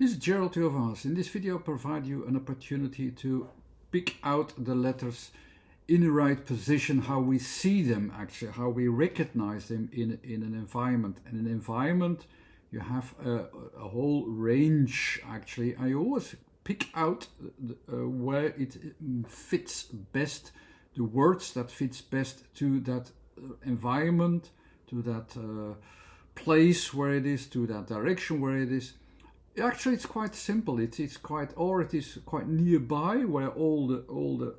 This is Gerald Overhaas. In this video, I provide you an opportunity to pick out the letters in the right position, how we see them actually, how we recognize them in an environment. In an environment, you have a whole range actually. I always pick out where it fits best, the words that fits best to that environment, to that place where it is, to that direction where it is. Actually, it's quite simple. It is quite nearby, where all the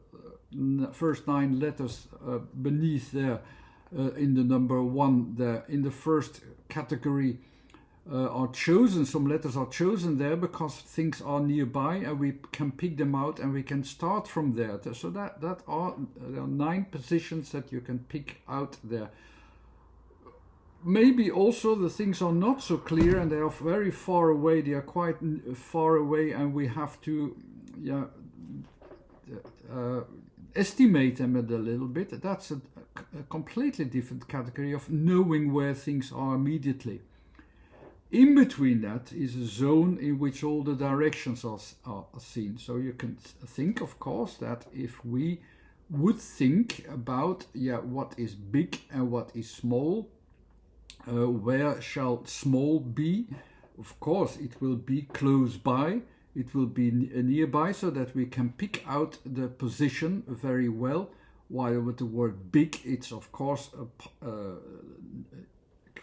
first 9 letters beneath there, in the number 1 there, in the first category, are chosen. Some letters are chosen there because things are nearby, and we can pick them out, and we can start from there. So there are 9 positions that you can pick out there. Maybe also the things are not so clear and they are very far away. They are quite far away, and we have to estimate them a little bit. That's a completely different category of knowing where things are immediately. In between that is a zone in which all the directions are seen. So you can think, of course, that if we would think about what is big and what is small, where shall small be? Of course, it will be close by, it will be nearby, so that we can pick out the position very well. While with the word big, it's of course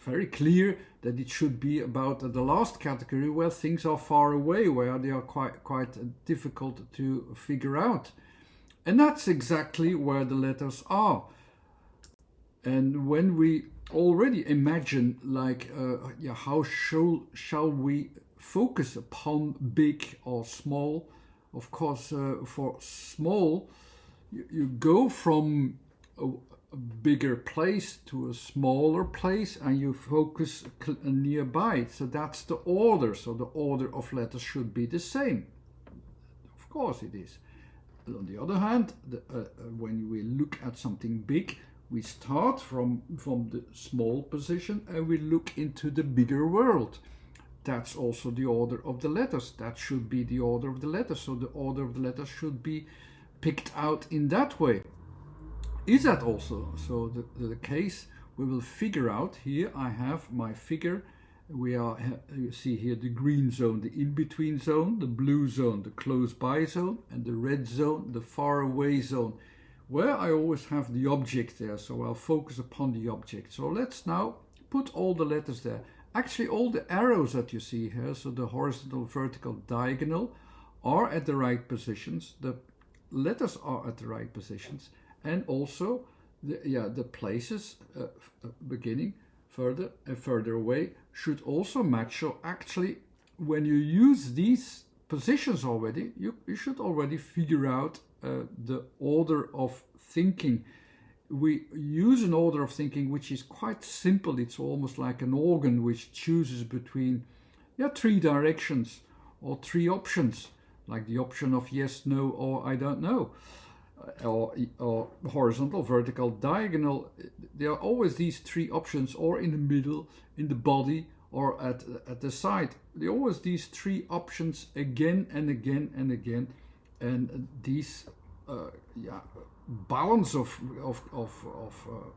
very clear that it should be about the last category, where things are far away, where they are quite difficult to figure out. And that's exactly where the letters are. And when we already imagine, like, how shall we focus upon big or small? Of course, for small, you go from a bigger place to a smaller place, and you focus nearby. So that's the order. So the order of letters should be the same. Of course it is. On the other hand, when we look at something big, we start from the small position and we look into the bigger world. That's also the order of the letters. That should be the order of the letters. So the order of the letters should be picked out in that way. Is that also so the case? We will figure out. Here I have my figure. You see here the green zone, the in-between zone, the blue zone, the close by zone, and the red zone, the far away zone, where I always have the object there. So I'll focus upon the object. So let's now put all the letters there. Actually, all the arrows that you see here, so the horizontal, vertical, diagonal, are at the right positions. The letters are at the right positions, and also the places beginning further and further away should also match. So actually, when you use these positions already, you should already figure out the order of thinking. We use an order of thinking which is quite simple. It's almost like an organ which chooses between 3 directions or 3 options, like the option of yes, no, or I don't know, or horizontal, vertical, diagonal. There are always these 3 options, or in the middle, in the body, or at the side. There are always these 3 options again and again and again. And these balance of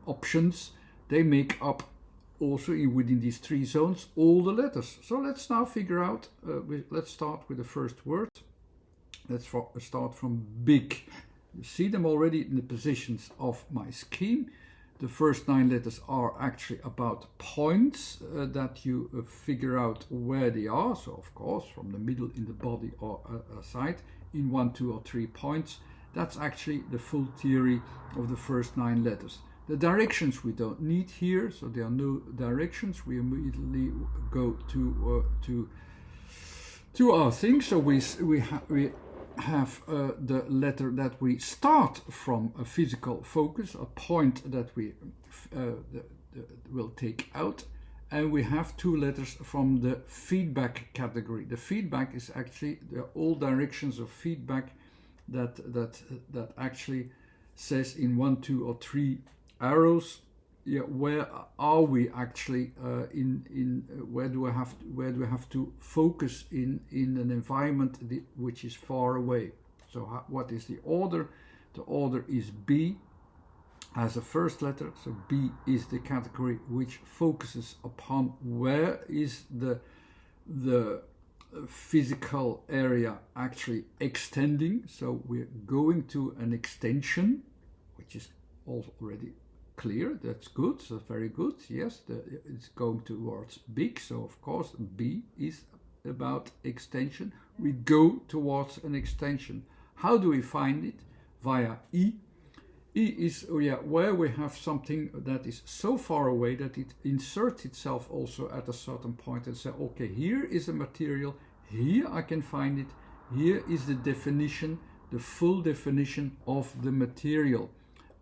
options, they make up also within these 3 zones all the letters. So let's now figure out, let's start with the first word. Let's start from big. You see them already in the positions of my scheme. The first 9 letters are actually about points that you figure out where they are. So of course, from the middle, in the body, or side, in 1, 2, or 3 points. That's actually the full theory of the first 9 letters. The directions we don't need here, so there are no directions. We immediately go to our thing. So we have the letter that we start from a physical focus, a point that we will take out, and we have 2 letters from the feedback category. The feedback is actually all directions of feedback that actually says in 1, 2, or 3 arrows where are we actually where do I have to focus in an environment which is far away. So what is the order? The order is B as a first letter. So B is the category which focuses upon where is the physical area actually extending. So we're going to an extension, which is already clear. That's good. So very good. Yes, it's going towards big. So of course B is about extension. We go towards an extension. How do we find it? Via E. E is where we have something that is so far away that it inserts itself also at a certain point and say, okay, here is a material, here I can find it, here is the definition, the full definition of the material.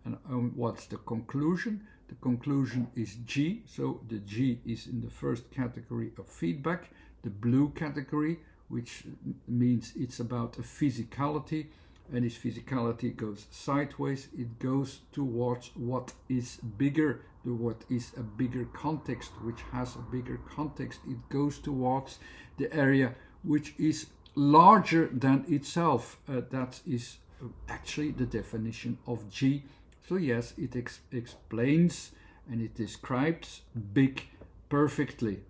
And what's the conclusion? The conclusion is G, so the G is in the first category of feedback, the blue category, which means it's about a physicality. And this physicality goes sideways. It goes towards what is bigger, what is a bigger context, which has a bigger context. It goes towards the area which is larger than itself. That is actually the definition of G. So yes, it explains and it describes big perfectly.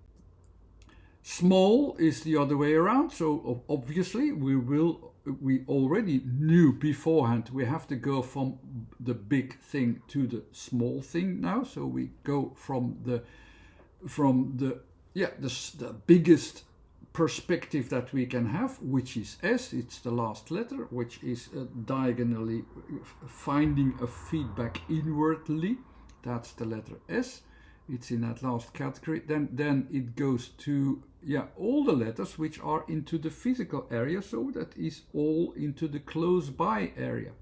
Small is the other way around. So obviously we already knew beforehand we have to go from the big thing to the small thing now. So we go from the biggest perspective that we can have, which is S. It's the last letter, which is diagonally finding a feedback inwardly. That's the letter S. It's in that last category. Then it goes to all the letters which are into the physical area, so that is all into the close by area.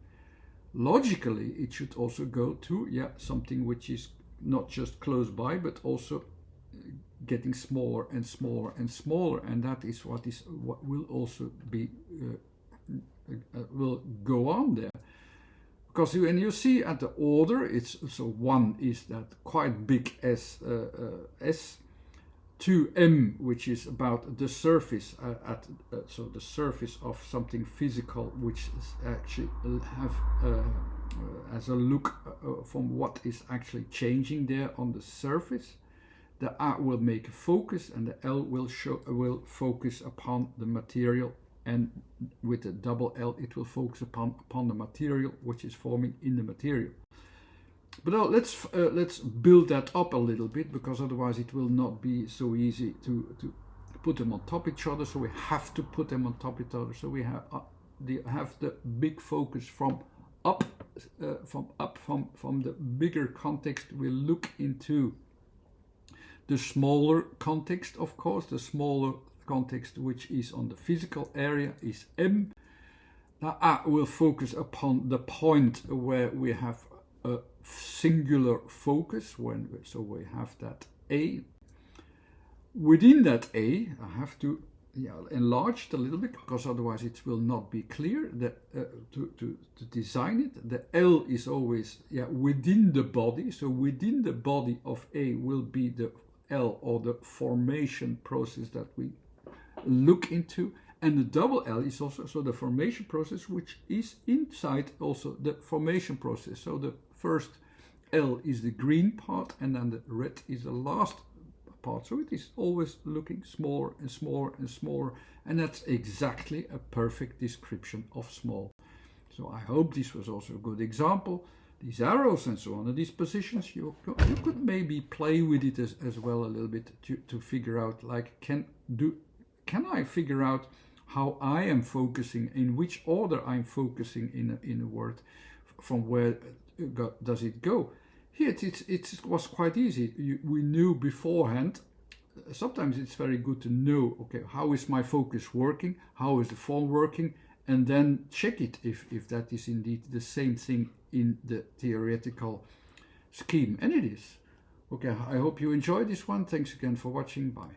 Logically, it should also go to something which is not just close by, but also getting smaller and smaller and smaller, and that is what will also be will go on there. Because when you see at the order, it's so 1 is that quite big S, 2M, which is about the surface so the surface of something physical, which is actually have as a look from what is actually changing there on the surface. The A will make a focus, and the L will focus upon the material. And with the double L, it will focus upon the material which is forming in the material. But now let's build that up a little bit, because otherwise it will not be so easy to put them on top of each other. So we have to put them on top of each other. So we have the big focus from the bigger context. We look into the smaller context, of course. The smaller context which is on the physical area is M. Now A will focus upon the point where we have a singular focus, so we have that A. Within that A, I have to enlarge it a little bit, because otherwise it will not be clear to design it. The L is always within the body, so within the body of A will be the L, or the formation process that we look into. And the double L is also the formation process, which is inside also the formation process. So the first L is the green part, and then the red is the last part. So it is always looking smaller and smaller and smaller, and that's exactly a perfect description of small. So I hope this was also a good example. These arrows and so on, and these positions, you could maybe play with it as well a little bit to figure out, like, can I figure out how I am focusing, in which order I'm focusing in a word, from where does it go? Here it was quite easy. We knew beforehand. Sometimes it's very good to know, okay, how is my focus working? How is the form working? And then check it if that is indeed the same thing in the theoretical scheme. And it is. Okay, I hope you enjoyed this one. Thanks again for watching. Bye.